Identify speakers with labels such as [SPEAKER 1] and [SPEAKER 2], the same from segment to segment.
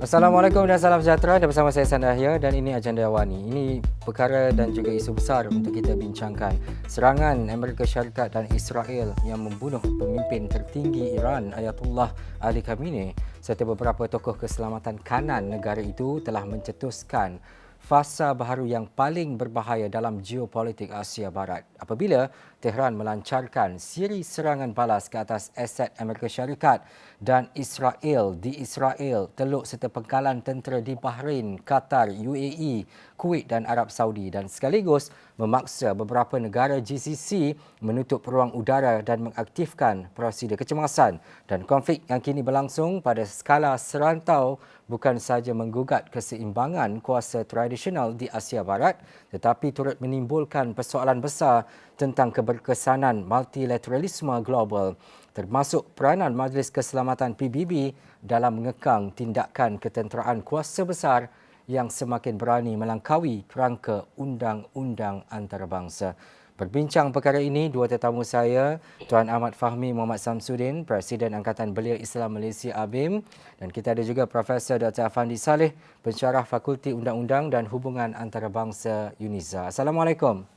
[SPEAKER 1] Assalamualaikum dan salam sejahtera, dan bersama saya Sandahya dan ini Agenda Awani. Ini perkara dan juga isu besar untuk kita bincangkan. Serangan Amerika Syarikat dan Israel yang membunuh pemimpin tertinggi Iran Ayatollah Ali Khamenei serta beberapa tokoh keselamatan kanan negara itu telah mencetuskan fasa baharu yang paling berbahaya dalam geopolitik Asia Barat apabila Tehran melancarkan siri serangan balas ke atas aset Amerika Syarikat dan Israel di Israel, Teluk serta pengkalan tentera di Bahrain, Qatar, UAE, Kuwait dan Arab Saudi, dan sekaligus memaksa beberapa negara GCC menutup ruang udara dan mengaktifkan prosedur kecemasan. Dan konflik yang kini berlangsung pada skala serantau bukan sahaja menggugat keseimbangan kuasa tradisional di Asia Barat tetapi turut menimbulkan persoalan besar tentang keberkesanan multilateralisme global, termasuk peranan Majlis Keselamatan PBB dalam mengekang tindakan ketenteraan kuasa besar yang semakin berani melangkaui kerangka undang-undang antarabangsa. Berbincang perkara ini, dua tetamu saya, Tuan Ahmad Fahmi Muhammad Samsudin, Presiden Angkatan Belia Islam Malaysia ABIM, dan kita ada juga Profesor Dr. Afandi Saleh, Pensyarah Fakulti Undang-Undang dan Hubungan Antarabangsa UNIZA. Assalamualaikum.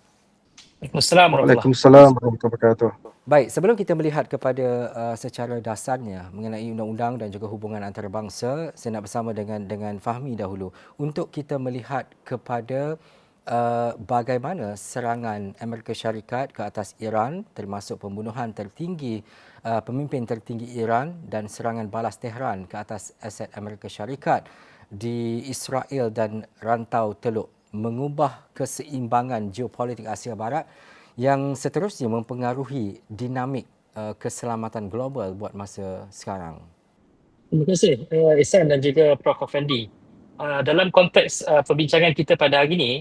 [SPEAKER 2] Waalaikumsalam warahmatullahi wabarakatuh.
[SPEAKER 1] Baik, sebelum kita melihat kepada secara dasarnya mengenai undang-undang dan juga hubungan antarabangsa, saya nak bersama dengan Fahmi dahulu untuk kita melihat kepada bagaimana serangan Amerika Syarikat ke atas Iran, termasuk pembunuhan tertinggi pemimpin tertinggi Iran dan serangan balas Tehran ke atas aset Amerika Syarikat di Israel dan rantau Teluk mengubah keseimbangan geopolitik Asia Barat yang seterusnya mempengaruhi dinamik keselamatan global buat masa sekarang.
[SPEAKER 3] Terima kasih Ihsan dan juga Prof. Afandi. Dalam konteks perbincangan kita pada hari ini,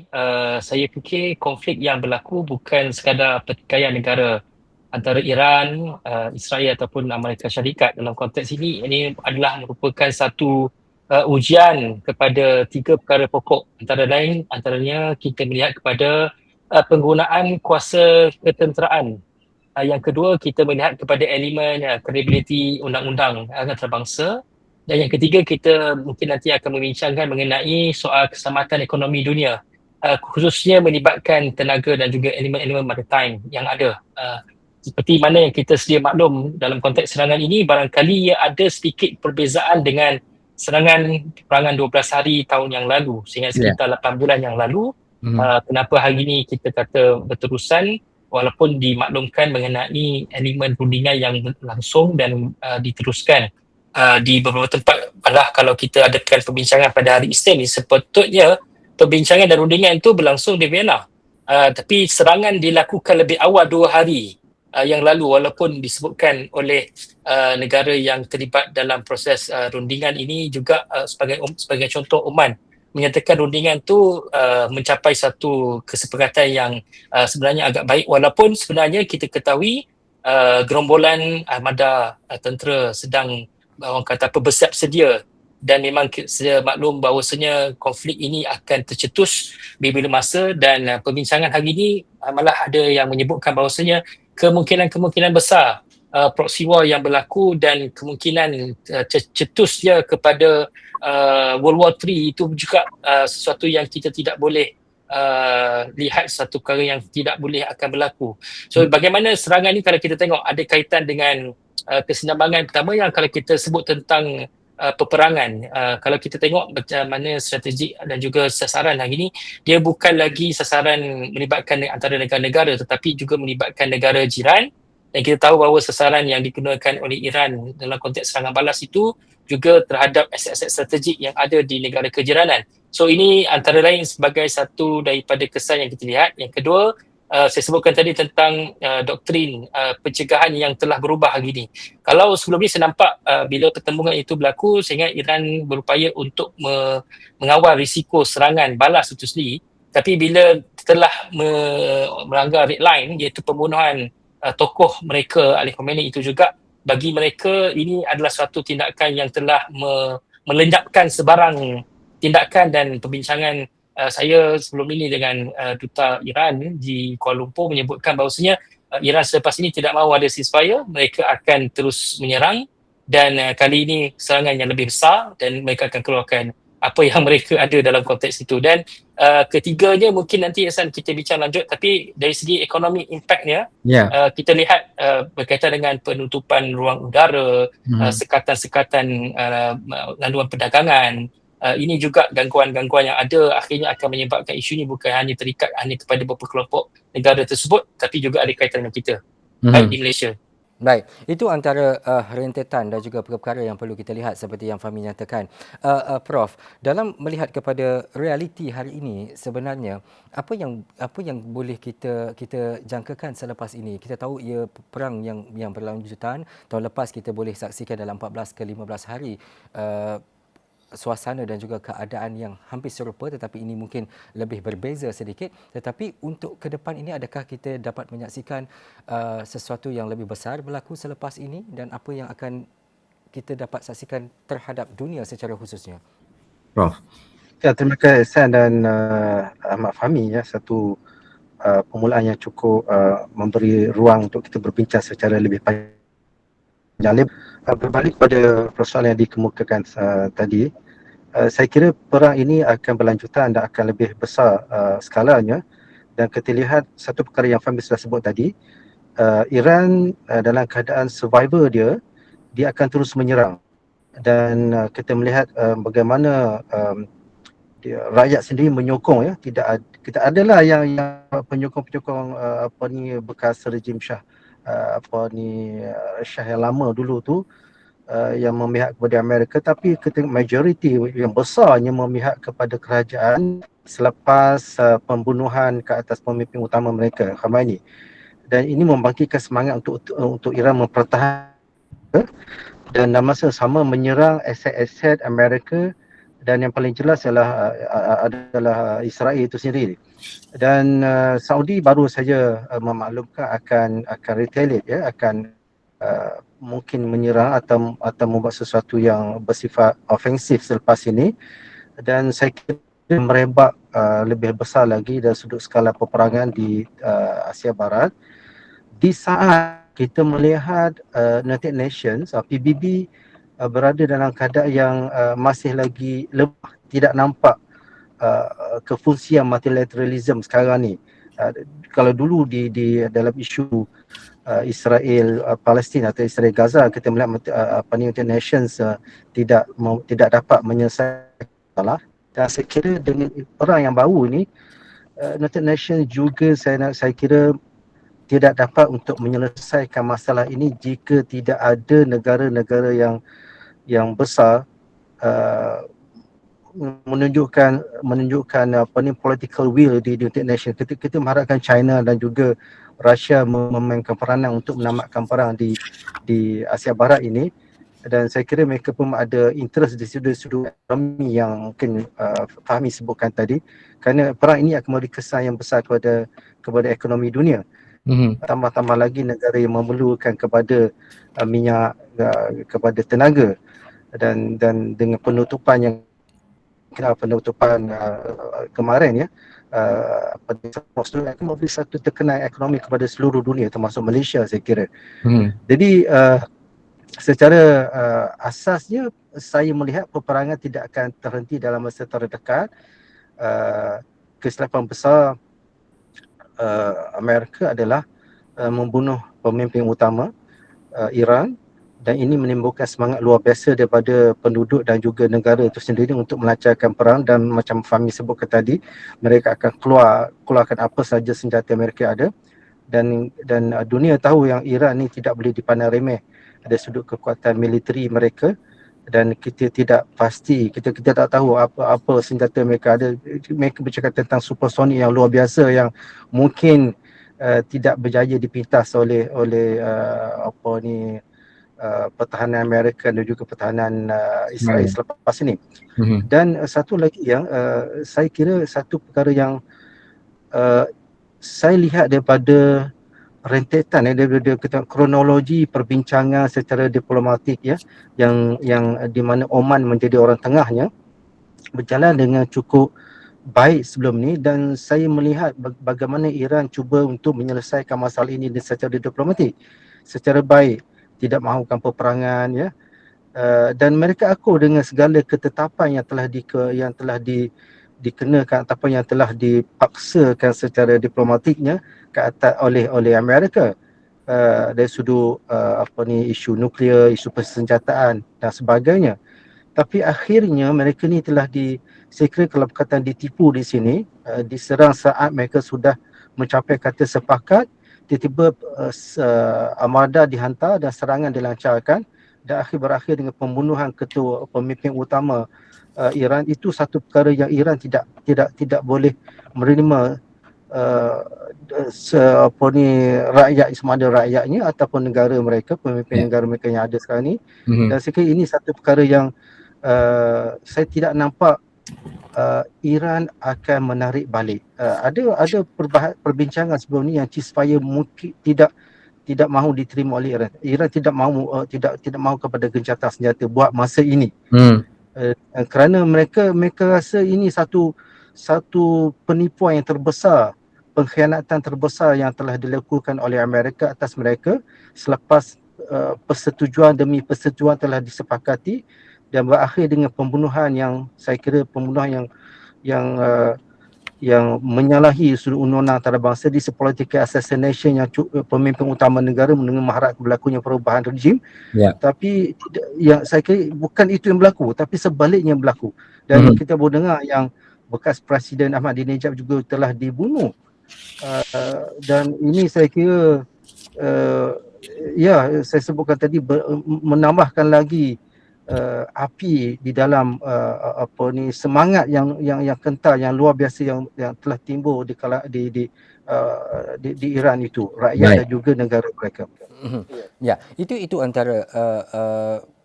[SPEAKER 3] saya fikir konflik yang berlaku bukan sekadar pertikaian negara antara Iran, Israel ataupun Amerika Syarikat. Dalam konteks ini adalah merupakan satu ujian kepada tiga perkara pokok. Antaranya kita melihat kepada penggunaan kuasa ketenteraan. Yang kedua, kita melihat kepada elemen kredibiliti undang-undang antarabangsa. Dan yang ketiga, kita mungkin nanti akan membincangkan mengenai soal keselamatan ekonomi dunia, khususnya melibatkan tenaga dan juga elemen-elemen maritime yang ada. Seperti mana yang kita sedia maklum dalam konteks serangan ini, barangkali ia ada sedikit perbezaan dengan serangan peperangan 12 hari tahun yang lalu, sehingga sekitar 8 bulan yang lalu. Kenapa hari ini kita kata berterusan walaupun dimaklumkan mengenai elemen rundingan yang langsung dan diteruskan di beberapa tempat. Malah kalau kita adakan perbincangan pada hari Isnin ni, sepatutnya perbincangan dan rundingan itu berlangsung di Vienna. Tapi serangan dilakukan lebih awal 2 hari yang lalu, walaupun disebutkan oleh negara yang terlibat dalam proses rundingan ini juga sebagai contoh Oman menyatakan rundingan tu mencapai satu kesepakatan yang sebenarnya agak baik, walaupun sebenarnya kita ketahui gerombolan armada tentera sedang orang kata bersiap sedia dan memang saya maklum bahawasanya konflik ini akan tercetus bila masa. Dan perbincangan hari ini malah ada yang menyebutkan bahawasanya kemungkinan besar proxy war yang berlaku dan kemungkinan cetusnya kepada World War III itu juga sesuatu yang kita tidak boleh lihat, satu perkara yang tidak boleh akan berlaku. So bagaimana serangan ini kalau kita tengok ada kaitan dengan kesenambangan pertama yang kalau kita sebut tentang peperangan. Kalau kita tengok macam mana strategik dan juga sasaran hari ini, dia bukan lagi sasaran melibatkan antara negara-negara tetapi juga melibatkan negara jiran. Dan kita tahu bahawa sasaran yang digunakan oleh Iran dalam konteks serangan balas itu juga terhadap aset-aset strategik yang ada di negara kejiranan. So ini antara lain sebagai satu daripada kesan yang kita lihat. Yang kedua, saya sebutkan tadi tentang doktrin pencegahan yang telah berubah hari ini. Kalau sebelum ini saya nampak bila pertembungan itu berlaku sehingga Iran berupaya untuk mengawal risiko serangan balas itu sendiri. Tapi bila telah melanggar red line, iaitu pembunuhan tokoh mereka Ali Khamenei itu juga, bagi mereka ini adalah suatu tindakan yang telah melenyapkan sebarang tindakan. Dan perbincangan saya sebelum ini dengan Duta Iran di Kuala Lumpur menyebutkan bahawasanya Iran selepas ini tidak mahu ada ceasefire, mereka akan terus menyerang dan kali ini serangan yang lebih besar dan mereka akan keluarkan apa yang mereka ada dalam konteks itu. Dan ketiganya mungkin nanti Hasan kita bincang lanjut, tapi dari segi ekonomi impactnya,
[SPEAKER 1] Ya.
[SPEAKER 3] kita lihat berkaitan dengan penutupan ruang udara, sekatan-sekatan laluan perdagangan, ini juga gangguan-gangguan yang ada akhirnya akan menyebabkan isu ini bukan hanya terikat hanya kepada beberapa kelompok negara tersebut, tapi juga ada kaitan dengan kita, baik di Malaysia.
[SPEAKER 1] Baik, itu antara rentetan dan juga perkara yang perlu kita lihat seperti yang Fahmi nyatakan. Prof, dalam melihat kepada realiti hari ini sebenarnya apa yang boleh kita jangkakan selepas ini? Kita tahu ia perang yang berlanjutan. Tahun lepas kita boleh saksikan dalam 14 ke 15 hari suasana dan juga keadaan yang hampir serupa, tetapi ini mungkin lebih berbeza sedikit. Tetapi untuk ke depan ini, adakah kita dapat menyaksikan sesuatu yang lebih besar berlaku selepas ini dan apa yang akan kita dapat saksikan terhadap dunia secara khususnya?
[SPEAKER 2] Prof. Ya, terima kasih Ihsan dan Ahmad Fahmi, ya, satu permulaan yang cukup memberi ruang untuk kita berbincang secara lebih panjang. Berbalik pada persoalan yang dikemukakan tadi, saya kira perang ini akan berlanjutan dan akan lebih besar skalanya, dan kita lihat satu perkara yang Fahmi sudah sebut tadi, Iran dalam keadaan survivor dia akan terus menyerang, dan kita melihat bagaimana rakyat sendiri menyokong, ya, kita adalah yang penyokong-penyokong bekas rejim Shah Shah yang lama dulu tu, yang memihak kepada Amerika, tapi kita majoriti yang besarnya memihak kepada kerajaan selepas pembunuhan ke atas pemimpin utama mereka, Khamenei. Dan ini membangkitkan semangat untuk Iran mempertahankan dan dalam masa sama menyerang aset-aset Amerika, dan yang paling jelas adalah Israel itu sendiri. Dan Saudi baru saja memaklumkan akan retaliate, ya, akan mungkin menyerang atau membuat sesuatu yang bersifat ofensif selepas ini, dan saya kira merebak lebih besar lagi dari sudut skala peperangan di Asia Barat di saat kita melihat United Nations PBB berada dalam keadaan yang masih lagi lemah, tidak nampak kefungsian multilateralism sekarang ni. Kalau dulu di dalam isu Israel Palestin atau Israel Gaza, kita melihat United Nations tidak dapat menyelesaikan masalah, dan saya kira dengan perang yang baru ni United Nations juga saya kira tidak dapat untuk menyelesaikan masalah ini jika tidak ada negara-negara yang besar menunjukkan political will di United Nations. Kita mengharapkan China dan juga Russia memainkan peranan untuk menamatkan perang di Asia Barat ini, dan saya kira mereka pun ada interest di sudut-sudut ekonomi yang mungkin Fahmi sebutkan tadi, kerana perang ini akan memberi kesan yang besar kepada ekonomi dunia. Tambah-tambah lagi negara yang memerlukan kepada minyak, kepada tenaga, dan dengan penutupan kemarin, ya, akan memberi satu tekanan ekonomi kepada seluruh dunia termasuk Malaysia, saya kira. Jadi secara asasnya saya melihat peperangan tidak akan terhenti dalam masa terdekat. Kesilapan besar Amerika adalah membunuh pemimpin utama Iran, dan ini menimbulkan semangat luar biasa daripada penduduk dan juga negara itu sendiri untuk melancarkan perang, dan macam Fahmi sebutkan tadi, mereka akan keluarkan apa sahaja senjata mereka ada, dan dunia tahu yang Iran ni tidak boleh dipandang remeh dari sudut kekuatan militeri mereka, dan kita tidak pasti, kita tak tahu apa senjata mereka ada. Mereka bercakap tentang supersonik yang luar biasa yang mungkin tidak berjaya dipintas oleh pertahanan Amerika dan juga pertahanan Israel selepas ini. Dan satu lagi yang saya kira satu perkara yang saya lihat daripada rentetan, daripada kronologi perbincangan secara diplomatik, ya, yang di mana Oman menjadi orang tengahnya, berjalan dengan cukup baik sebelum ni, dan saya melihat bagaimana Iran cuba untuk menyelesaikan masalah ini secara diplomatik, secara baik, tidak mahukan peperangan, ya, dan mereka akur dengan segala ketetapan yang telah dikenakan ataupun yang telah dipaksakan secara diplomatiknya ke atas oleh Amerika dari sudut isu nuklear, isu persenjataan dan sebagainya. Tapi akhirnya mereka ni telah saya kira kalau perkataan ditipu di sini, diserang saat mereka sudah mencapai kata sepakat, tiba-tiba armada dihantar dan serangan dilancarkan dan berakhir dengan pembunuhan ketua pemimpin utama Iran. Itu satu perkara yang Iran tidak boleh menerima rakyat, sama ada rakyatnya ataupun negara mereka, pemimpin negara mereka yang ada sekarang ni. Dan saya kira ini satu perkara yang saya tidak nampak Iran akan menarik balik. Ada perbincangan sebelum ni yang ceasefire mungkin tidak mahu diterima oleh Iran. Iran tidak mahu kepada gencatan senjata buat masa ini. Kerana mereka rasa ini satu penipuan yang terbesar, pengkhianatan terbesar yang telah dilakukan oleh Amerika atas mereka selepas persetujuan demi persetujuan telah disepakati dan berakhir dengan pembunuhan yang saya kira pembunuhan yang menyalahi sudut undang-undang antarabangsa, this political assassination yang pemimpin utama negara dengan mengharap berlakunya perubahan rejim. Tapi yang saya kira bukan itu yang berlaku, tapi sebaliknya berlaku. Dan kita boleh dengar yang bekas Presiden Ahmadinejad juga telah dibunuh. Dan ini saya kira saya sebutkan tadi menambahkan lagi api di dalam semangat yang kental, yang luar biasa yang telah timbul di Iran itu, rakyat dan juga negara mereka.
[SPEAKER 1] Ya, itu antara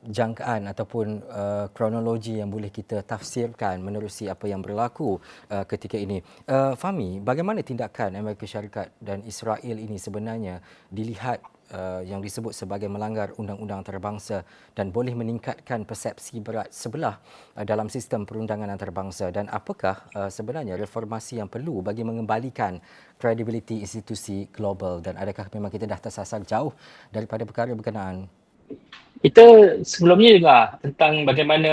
[SPEAKER 1] jangkaan ataupun kronologi yang boleh kita tafsirkan menerusi apa yang berlaku ketika ini. Fahmi, bagaimana tindakan Amerika Syarikat dan Israel ini sebenarnya dilihat yang disebut sebagai melanggar undang-undang antarabangsa dan boleh meningkatkan persepsi berat sebelah dalam sistem perundangan antarabangsa, dan apakah sebenarnya reformasi yang perlu bagi mengembalikan kredibiliti institusi global, dan adakah memang kita dah tersasar jauh daripada perkara berkenaan?
[SPEAKER 3] Kita sebelumnya juga tentang bagaimana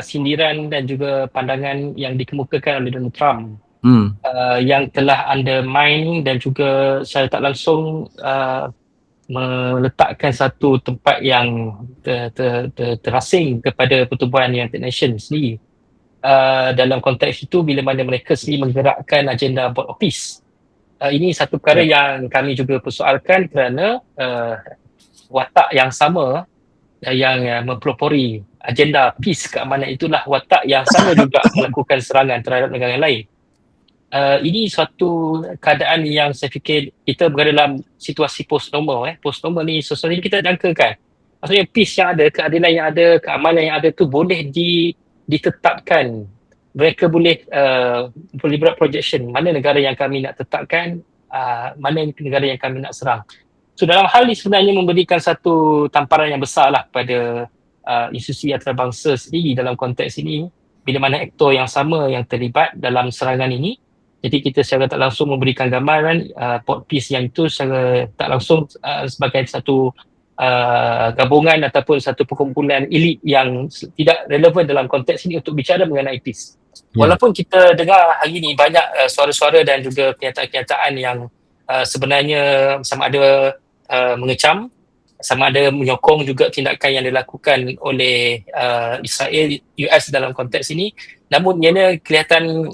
[SPEAKER 3] sindiran dan juga pandangan yang dikemukakan oleh Donald Trump yang telah undermine dan juga secara tak langsung meletakkan satu tempat yang terasing kepada pertubuhan United Nations sendiri. Dalam konteks itu, bila mana mereka sendiri menggerakkan agenda Board of Peace. Ini satu perkara yang kami juga persoalkan kerana watak yang sama yang mempelopori agenda peace, keamanan, itulah watak yang sama juga melakukan serangan terhadap negara lain. Ini suatu keadaan yang saya fikir kita berada dalam situasi post-normal. Post-normal ni sesuatu yang kita jangkakan. Maksudnya peace yang ada, keadilan yang ada, keamanan yang ada tu boleh ditetapkan. Mereka boleh buat projection mana negara yang kami nak tetapkan, mana negara yang kami nak serang. So dalam hal ini sebenarnya memberikan satu tamparan yang besar lah pada institusi antarabangsa sendiri dalam konteks ini, bila mana aktor yang sama yang terlibat dalam serangan ini. Jadi kita secara tak langsung memberikan gambaran Board Peace yang itu secara tak langsung sebagai satu gabungan ataupun satu perkumpulan elit yang tidak relevan dalam konteks ini untuk bicara mengenai peace. Walaupun kita dengar hari ini banyak suara-suara dan juga kenyataan-kenyataan yang sebenarnya sama ada mengecam, sama ada menyokong juga tindakan yang dilakukan oleh Israel, US dalam konteks ini. Namun ianya kelihatan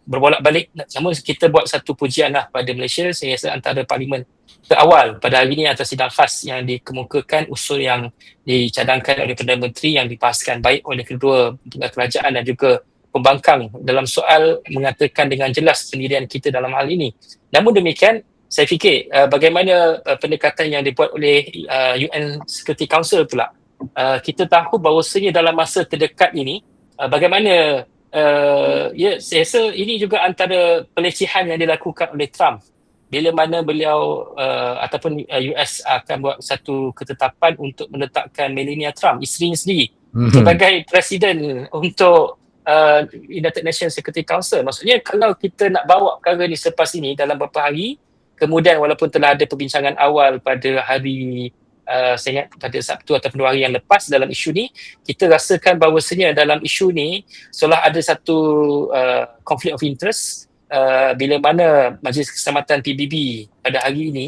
[SPEAKER 3] berbolak-balik. Namun kita buat satu pujian lah pada Malaysia. Saya rasa antara parlimen terawal pada hari ini atas sidang khas yang dikemukakan usul yang dicadangkan oleh Perdana Menteri yang dibahaskan baik oleh kedua kerajaan dan juga pembangkang dalam soal mengatakan dengan jelas pendirian kita dalam hal ini. Namun demikian, saya fikir bagaimana pendekatan yang dibuat oleh UN Security Council pula. Kita tahu bahawasanya dalam masa terdekat ini bagaimana saya rasa ini juga antara pelecehan yang dilakukan oleh Trump bila mana beliau ataupun US akan buat satu ketetapan untuk meletakkan Melania Trump, isterinya sendiri, sebagai presiden untuk United Nations Security Council. Maksudnya kalau kita nak bawa perkara ni selepas ini dalam beberapa hari, kemudian walaupun telah ada perbincangan awal pada hari saya ingat pada Sabtu ataupun 2 hari yang lepas dalam isu ni, kita rasakan bahawasanya dalam isu ni seolah ada satu conflict of interest bila mana Majlis Keselamatan PBB pada hari ini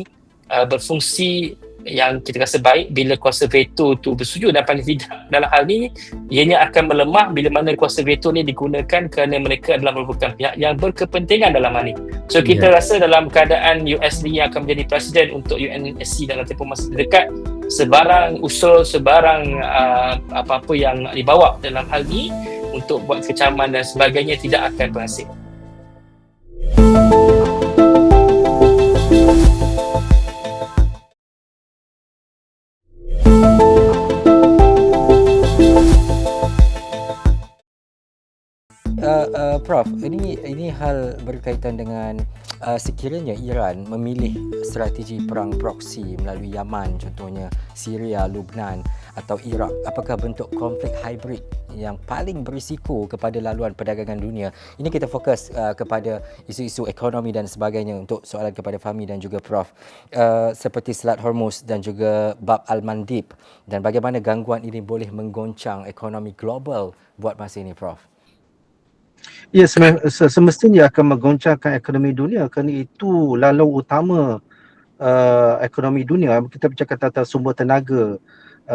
[SPEAKER 3] berfungsi yang kita rasa baik bila kuasa veto tu bersetuju, dan paling tidak dalam hal ni ianya akan melemah bila mana kuasa veto ni digunakan kerana mereka adalah merupakan pihak yang berkepentingan dalam hal ni. So kita rasa dalam keadaan US ni yang akan menjadi presiden untuk UNSC dalam tempoh masa terdekat, sebarang usul, sebarang apa-apa yang dibawa dalam hal ni untuk buat kecaman dan sebagainya tidak akan berhasil.
[SPEAKER 1] Prof, ini hal berkaitan dengan sekiranya Iran memilih strategi perang proksi melalui Yaman, contohnya Syria, Lebanon atau Iraq, apakah bentuk konflik hybrid yang paling berisiko kepada laluan perdagangan dunia? Ini kita fokus kepada isu-isu ekonomi dan sebagainya untuk soalan kepada Fahmi dan juga Prof. Seperti Selat Hormuz dan juga Bab Al-Mandib, dan bagaimana gangguan ini boleh menggoncang ekonomi global buat masa ini, Prof?
[SPEAKER 2] Ya, semestinya akan menggoncangkan ekonomi dunia kerana itu lalu utama ekonomi dunia. Kita bercakap tentang sumber tenaga,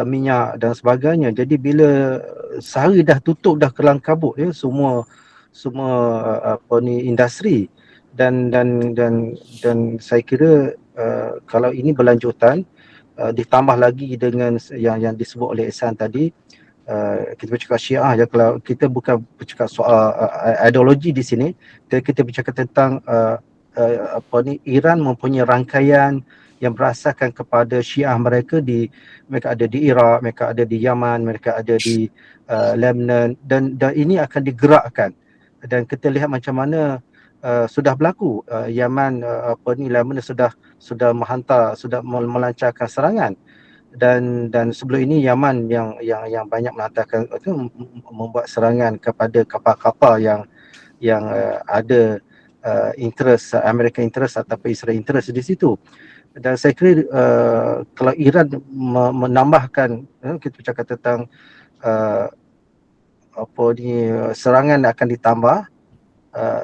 [SPEAKER 2] minyak dan sebagainya. Jadi bila sehari dah tutup, dah kelang kabut ya semua industri, dan saya kira kalau ini berlanjutan ditambah lagi dengan yang disebut oleh Ihsan tadi, kita bercakap Syiah je, kalau kita bukan bercakap soal ideologi di sini, kita bercakap tentang Iran mempunyai rangkaian yang berasaskan kepada Syiah mereka mereka ada di Iraq, mereka ada di Yaman, mereka ada di Lebanon, dan ini akan digerakkan, dan kita lihat macam mana sudah berlaku. Yaman Lebanon sudah melancarkan serangan, dan sebelum ini Yaman yang banyak mengatakan membuat serangan kepada kapal-kapal yang ada interest, American interest ataupun Israel interest di situ. Dan saya kira kalau Iran menambahkan, kita bercakap tentang serangan akan ditambah,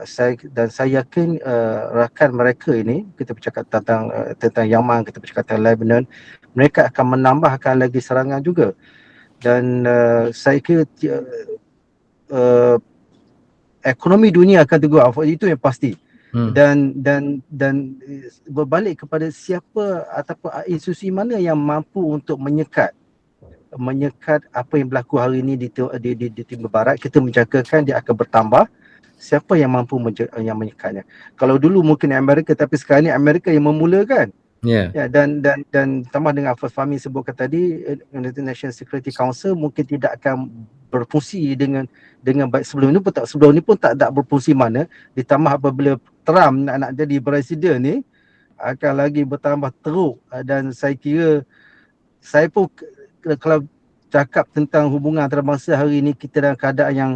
[SPEAKER 2] saya yakin rakan mereka ini, kita bercakap tentang Yaman, kita bercakap tentang Lebanon, mereka akan menambahkan lagi serangan juga. Dan saya kira ekonomi dunia akan tegur, itu yang pasti. Dan berbalik kepada siapa ataupun institusi mana yang mampu untuk menyekat apa yang berlaku hari ini di Timur Barat. Kita menjangkakan dia akan bertambah. Siapa yang mampu yang menyekatnya? Kalau dulu mungkin Amerika, tapi sekarang ni Amerika yang memulakan. Ya, dan tambah dengan apa Fahmi sebutkan tadi, United Nations Security Council mungkin tidak akan berfungsi dengan baik sebelum ni pun tak berfungsi mana, ditambah apabila Trump nak jadi presiden ni akan lagi bertambah teruk. Dan saya kira, saya pun kalau cakap tentang hubungan antarabangsa hari ini, kita dalam keadaan yang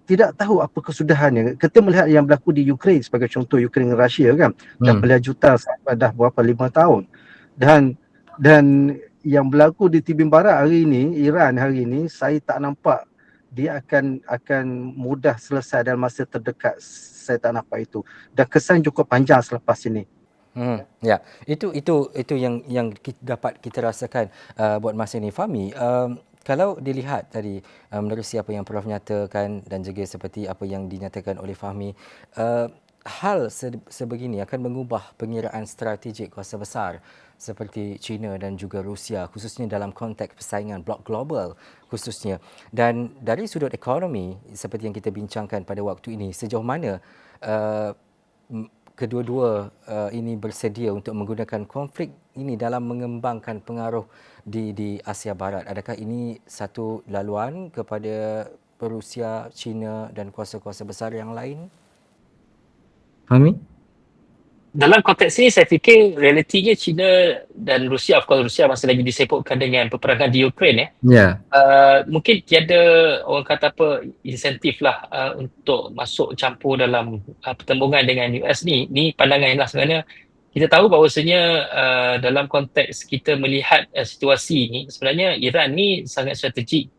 [SPEAKER 2] tidak tahu apa kesudahannya. Kita melihat yang berlaku di Ukraine sebagai contoh, Ukraine dan Rusia kan, dah berlanjutan sampai dah berapa 5 tahun, dan yang berlaku di Timur Barat hari ini, Iran hari ini, saya tak nampak dia akan mudah selesai dalam masa terdekat. Saya tak nampak itu, dan kesan cukup panjang selepas ini.
[SPEAKER 1] Ya, itu yang dapat kita rasakan buat masa ini, Fahmi. Kalau dilihat tadi menerusi apa yang Prof nyatakan dan juga seperti apa yang dinyatakan oleh Fahmi, hal sebegini akan mengubah pengiraan strategik kuasa besar seperti China dan juga Rusia, khususnya dalam konteks persaingan blok global khususnya. Dan dari sudut ekonomi, seperti yang kita bincangkan pada waktu ini, sejauh mana kedua-dua ini bersedia untuk menggunakan konflik ini dalam mengembangkan pengaruh di Asia Barat? Adakah ini satu laluan kepada Rusia, China dan kuasa-kuasa besar yang lain? Fahmi?
[SPEAKER 3] Dalam konteks ini saya fikir realitinya China dan Rusia, of course Rusia masih lagi disebutkan dengan peperangan di Ukraine mungkin tiada orang kata apa insentif lah untuk masuk campur dalam pertembungan dengan US ni pandangan lah sebenarnya. kita tahu bahawasanya dalam konteks kita melihat situasi ni, sebenarnya Iran ni sangat strategik,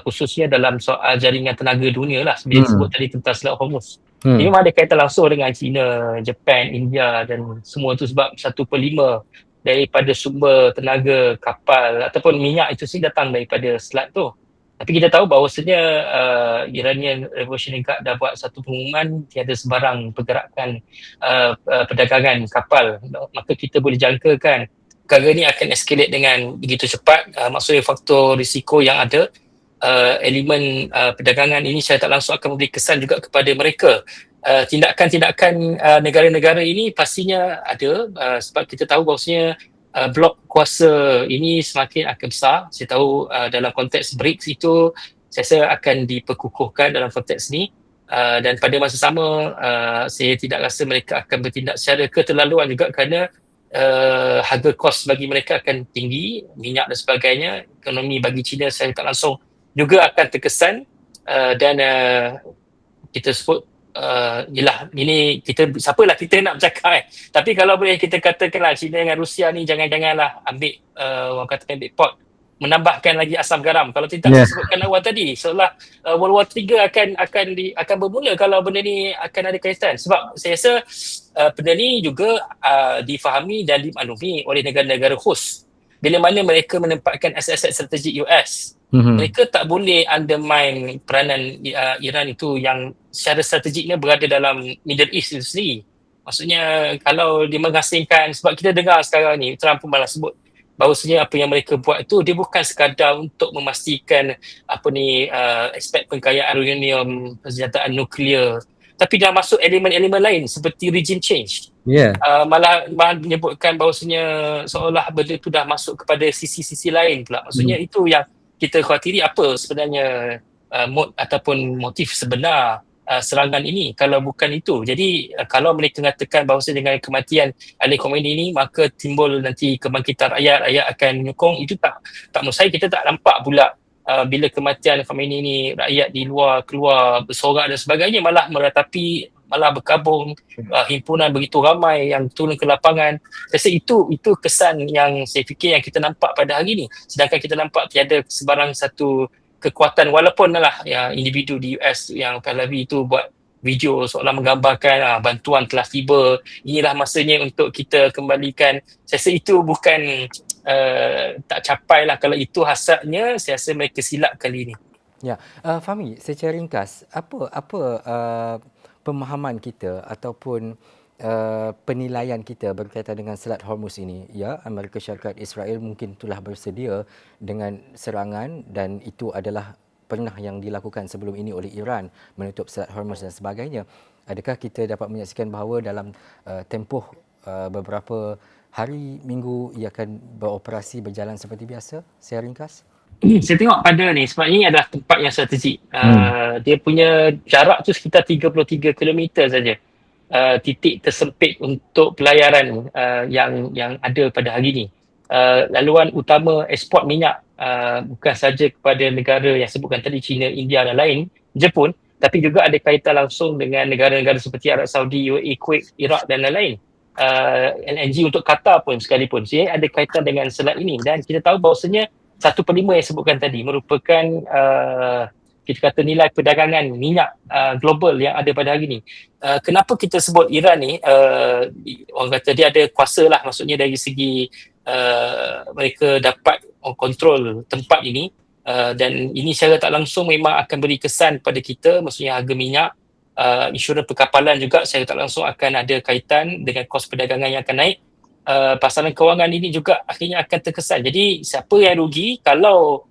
[SPEAKER 3] khususnya dalam soal jaringan tenaga dunia lah, seperti disebut tadi tentang Selat Hormuz. Ini memang ada kaitan langsung dengan China, Japan, India dan semua tu, sebab 1/5 daripada sumber tenaga kapal ataupun minyak itu sendiri datang daripada selat tu. Tapi kita tahu bahawasanya Iranian Revolutionary Guard dah buat satu pengumuman tiada sebarang pergerakan perdagangan kapal. Maka kita boleh jangkakan perkara ni akan escalate dengan begitu cepat. Maksudnya faktor risiko yang ada, elemen perdagangan ini secara tak langsung akan memberi kesan juga kepada mereka. Tindakan-tindakan negara-negara ini pastinya ada, sebab kita tahu bahawasanya blok kuasa ini semakin akan besar. Saya tahu dalam konteks BRICS itu saya rasa akan diperkukuhkan dalam konteks ni, dan pada masa sama saya tidak rasa mereka akan bertindak secara keterlaluan juga, kerana harga kos bagi mereka akan tinggi, minyak dan sebagainya. Ekonomi bagi China secara tak langsung juga akan terkesan, dan kita sebut yelah, ini kita, siapalah kita nak bercakap tapi kalau boleh kita katakanlah China dengan Rusia ni janganlah ambil orang kata ambil pot, menambahkan lagi asam garam. Kalau tidak, saya sebutkan awal tadi, seolah World War 3 akan bermula kalau benda ni akan ada kaitan. Sebab saya rasa benda ni juga difahami dan dimaklumi oleh negara-negara host. Bila mana mereka menempatkan aset-aset strategik US, mereka tak boleh undermine peranan Iran itu yang secara strategiknya berada dalam Middle East itu sendiri. Maksudnya kalau dia mengasingkan, sebab kita dengar sekarang ni Trump pun malah sebut bahawasanya apa yang mereka buat itu dia bukan sekadar untuk memastikan aspek pengkayaan uranium, persenjataan nuklear, tapi dah masuk elemen-elemen lain seperti regime change. Malah menyebutkan bahawasanya seolah benda itu dah masuk kepada sisi-sisi lain pula. Maksudnya itu yang kita khawatiri, apa sebenarnya ataupun motif sebenar serangan ini kalau bukan itu. Jadi kalau mereka mengatakan bahawa dengan kematian Ali Khamenei ini maka timbul nanti kebangkitan rakyat akan menyokong, itu tak menurut saya. Kita tak nampak pula bila kematian Khamenei ini rakyat di luar keluar bersorak dan sebagainya, malah meratapi, malah berkabung himpunan begitu ramai yang turun ke lapangan. Saya rasa itu kesan yang saya fikir yang kita nampak pada hari ini. Sedangkan kita nampak tiada sebarang satu kekuatan, walaupun individu di US yang Pahlavi itu buat video seolah menggambarkan bantuan telah tiba, inilah masanya untuk kita kembalikan. Saya rasa itu bukan tak capai lah. Kalau itu hasratnya, saya rasa mereka silap kali ini.
[SPEAKER 1] Ya, Fahmi, secara ringkas, apa pemahaman kita ataupun penilaian kita berkaitan dengan Selat Hormuz ini? Ya, Amerika Syarikat, Israel mungkin telah bersedia dengan serangan, dan itu adalah pernah yang dilakukan sebelum ini oleh Iran, menutup Selat Hormuz dan sebagainya. Adakah kita dapat menyaksikan bahawa dalam tempoh beberapa hari, minggu, ia akan beroperasi berjalan seperti biasa? Secara ringkas.
[SPEAKER 3] Saya tengok pada ni, sebab ini adalah tempat yang strategik. Dia punya jarak tu sekitar 33 km saja. Titik tersempit untuk pelayaran yang ada pada hari ini. Laluan utama ekspor minyak bukan saja kepada negara yang sebutkan tadi, China, India dan lain, Jepun, tapi juga ada kaitan langsung dengan negara-negara seperti Arab Saudi, UAE, Kuwait, Iraq dan lain-lain. LNG untuk Qatar pun sekalipun. Jadi ada kaitan dengan selat ini, dan kita tahu bahawasanya 1/5 yang sebutkan tadi merupakan kita kata nilai perdagangan minyak global yang ada pada hari ini. Kenapa kita sebut Iran ni, orang kata dia ada kuasa lah, maksudnya dari segi mereka dapat kontrol tempat ini, dan ini secara tak langsung memang akan beri kesan pada kita, maksudnya harga minyak, insurans perkapalan juga secara tak langsung akan ada kaitan dengan kos perdagangan yang akan naik. Pasaran kewangan ini juga akhirnya akan terkesan. Jadi siapa yang rugi kalau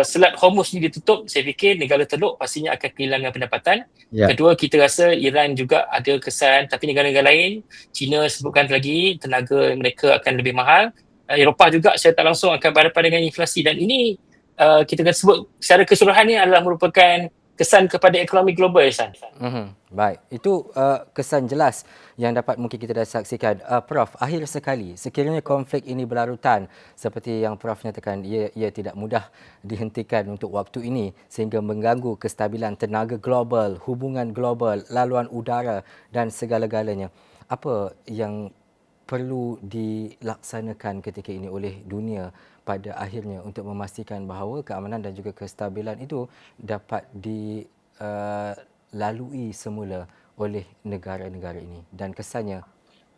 [SPEAKER 3] Selat Hormuz ni ditutup? Saya fikir negara Teluk pastinya akan kehilangan pendapatan. Kedua, kita rasa Iran juga ada kesan, tapi negara-negara lain, China sebutkan lagi, tenaga mereka akan lebih mahal. Eropah juga secara tak langsung akan berhadapan dengan inflasi, dan ini kita akan sebut secara keseluruhan ini adalah merupakan kesan kepada ekonomi global, Ihsan.
[SPEAKER 1] Baik, itu kesan jelas yang dapat mungkin kita dah saksikan. Prof, akhir sekali, sekiranya konflik ini berlarutan seperti yang Prof nyatakan, ia tidak mudah dihentikan untuk waktu ini sehingga mengganggu kestabilan tenaga global, hubungan global, laluan udara dan segala-galanya. apa yang perlu dilaksanakan ketika ini oleh dunia pada akhirnya untuk memastikan bahawa keamanan dan juga kestabilan itu dapat dilalui semula oleh negara-negara ini dan kesannya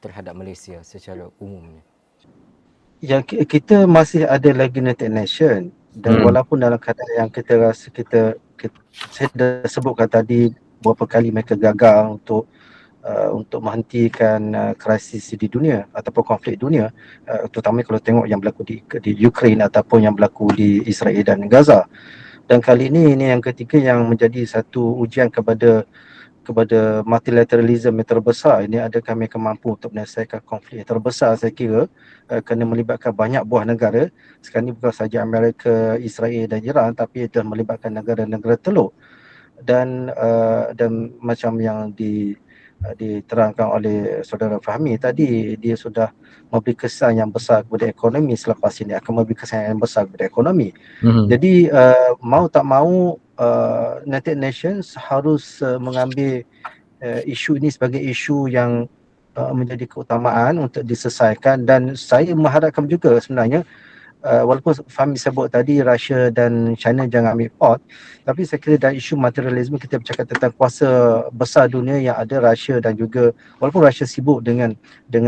[SPEAKER 1] terhadap Malaysia secara umumnya.
[SPEAKER 2] Kita masih ada lagi United Nation, dan walaupun dalam keadaan yang kita rasa saya dah sebutkan tadi beberapa kali mereka gagal untuk menghentikan krisis di dunia ataupun konflik dunia, terutama kalau tengok yang berlaku di Ukraine ataupun yang berlaku di Israel dan Gaza. Dan kali ini yang ketiga yang menjadi satu ujian kepada multilateralism yang terbesar ini, adakah mereka mampu untuk menyelesaikan konflik yang terbesar. Saya kira kena melibatkan banyak buah negara. Sekarang ini bukan saja Amerika, Israel dan Iran, tapi itu melibatkan negara-negara teluk. Dan macam yang diterangkan oleh saudara Fahmi tadi, dia sudah memberi kesan yang besar kepada ekonomi, selepas ini akan memberi kesan yang besar kepada ekonomi. Jadi mau tak mau United Nations harus mengambil isu ini sebagai isu yang menjadi keutamaan untuk diselesaikan. Dan saya mengharapkan juga sebenarnya, walaupun Fahmi sebut tadi Russia dan China jangan ambil part, tapi saya kira dari isu materialisme kita bercakap tentang kuasa besar dunia yang ada Russia dan juga, walaupun Russia sibuk dengan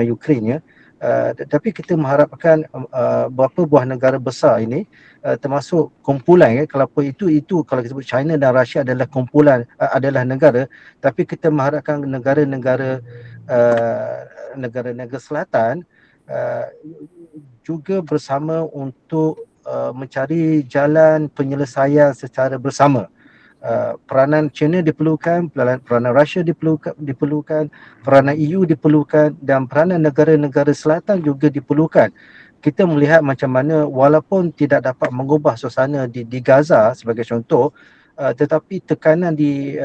[SPEAKER 2] Ukraine ya, tapi kita mengharapkan beberapa buah negara besar ini, termasuk kumpulan kalau kalau kita sebut China dan Russia adalah kumpulan, adalah negara, tapi kita mengharapkan negara-negara selatan juga bersama untuk mencari jalan penyelesaian secara bersama. Peranan China diperlukan, peranan Russia diperlukan, peranan EU diperlukan, dan peranan negara-negara selatan juga diperlukan. Kita melihat macam mana walaupun tidak dapat mengubah suasana di Gaza sebagai contoh, tetapi tekanan di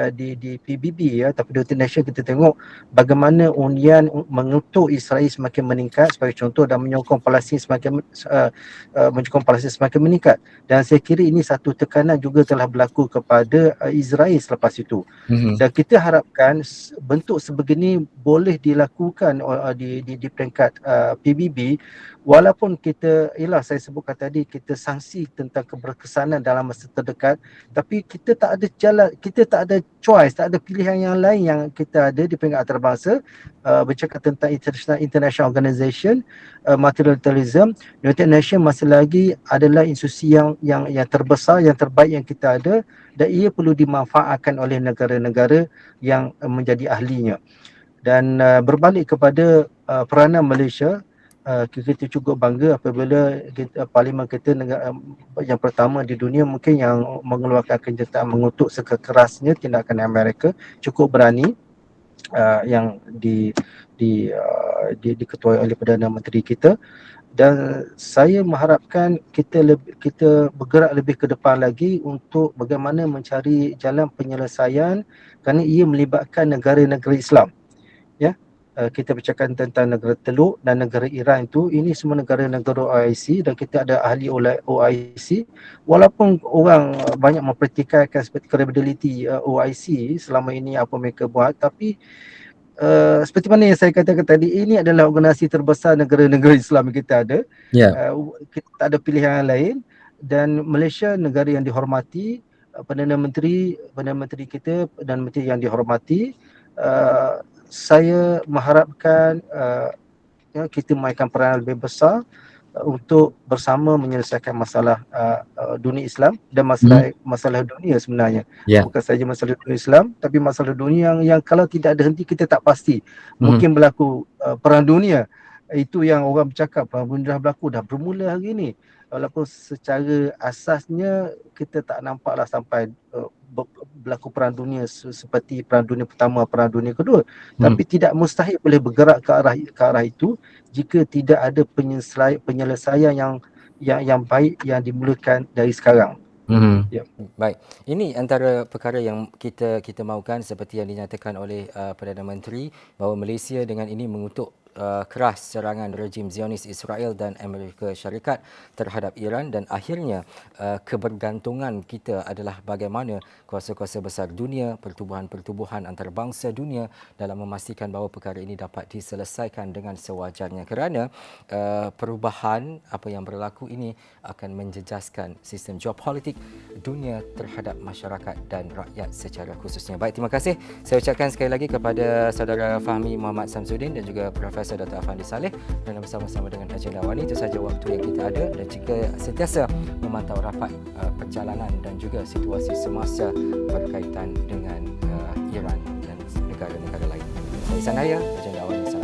[SPEAKER 2] PBB tapi di international, kita tengok bagaimana undian mengutuk Israel semakin meningkat sebagai contoh, dan menyokong Palestin semakin meningkat. Dan saya kira ini satu tekanan juga telah berlaku kepada Israel selepas itu. Dan kita harapkan bentuk sebegini boleh dilakukan di peringkat PBB, walaupun kita, saya sebutkan tadi, kita sanksi tentang keberkesanan dalam masa terdekat, tapi kita tak ada jalan, kita tak ada choice, tak ada pilihan yang lain yang kita ada di peringkat antarabangsa. Bercakap tentang international organization, multilateralism, United Nations masih lagi adalah institusi yang terbesar, yang terbaik yang kita ada, dan ia perlu dimanfaatkan oleh negara-negara yang menjadi ahlinya. Dan berbalik kepada peranan Malaysia, kita cukup bangga apabila parlimen kita yang pertama di dunia mungkin yang mengeluarkan kenyataan mengutuk sekerasnya tindakan Amerika, cukup berani, yang diketuai oleh Perdana Menteri kita. Dan saya mengharapkan kita bergerak lebih ke depan lagi untuk bagaimana mencari jalan penyelesaian, kerana ia melibatkan negara-negara Islam. Kita bercakap tentang negara Teluk dan negara Iran ini semua negara-negara OIC, dan kita ada ahli OIC. Walaupun orang banyak mempertikaikan seperti credibility OIC selama ini apa mereka buat, tapi seperti mana yang saya katakan tadi, ini adalah organisasi terbesar negara-negara Islam yang kita ada. Kita tak ada pilihan lain, dan Malaysia negara yang dihormati, Perdana Menteri kita, Perdana Menteri yang dihormati. Saya mengharapkan kita memainkan peranan lebih besar untuk bersama menyelesaikan masalah dunia Islam dan masalah dunia sebenarnya. Bukan saja masalah dunia Islam, tapi masalah dunia yang kalau tidak ada henti kita tak pasti. Mungkin berlaku perang dunia. Itu yang orang bercakap, perang dunia dah berlaku, dah bermula hari ini. Walaupun secara asasnya kita tak nampaklah sampai berlaku perang dunia seperti perang dunia pertama, perang dunia kedua. Tapi tidak mustahil boleh bergerak ke arah itu jika tidak ada penyelesaian yang baik yang dimulakan dari sekarang.
[SPEAKER 1] Baik. Ini antara perkara yang kita mahukan, seperti yang dinyatakan oleh Perdana Menteri, bahawa Malaysia dengan ini mengutuk keras serangan rejim Zionis Israel dan Amerika Syarikat terhadap Iran, dan akhirnya kebergantungan kita adalah bagaimana kuasa-kuasa besar dunia, pertubuhan-pertubuhan antarabangsa dunia dalam memastikan bahawa perkara ini dapat diselesaikan dengan sewajarnya, kerana perubahan apa yang berlaku ini akan menjejaskan sistem geopolitik dunia terhadap masyarakat dan rakyat secara khususnya. Baik, terima kasih. Saya ucapkan sekali lagi kepada saudara Fahmi Muhammad Samsudin dan juga Profesor Dr. Afandi Saleh kerana bersama-sama dengan agenda awal ini. Itu sahaja waktu yang kita ada, dan jika sentiasa memantau rapat perjalanan dan juga situasi semasa berkaitan dengan Iran dan negara-negara lain. Saya Ihsan Dahir, agenda awal ini.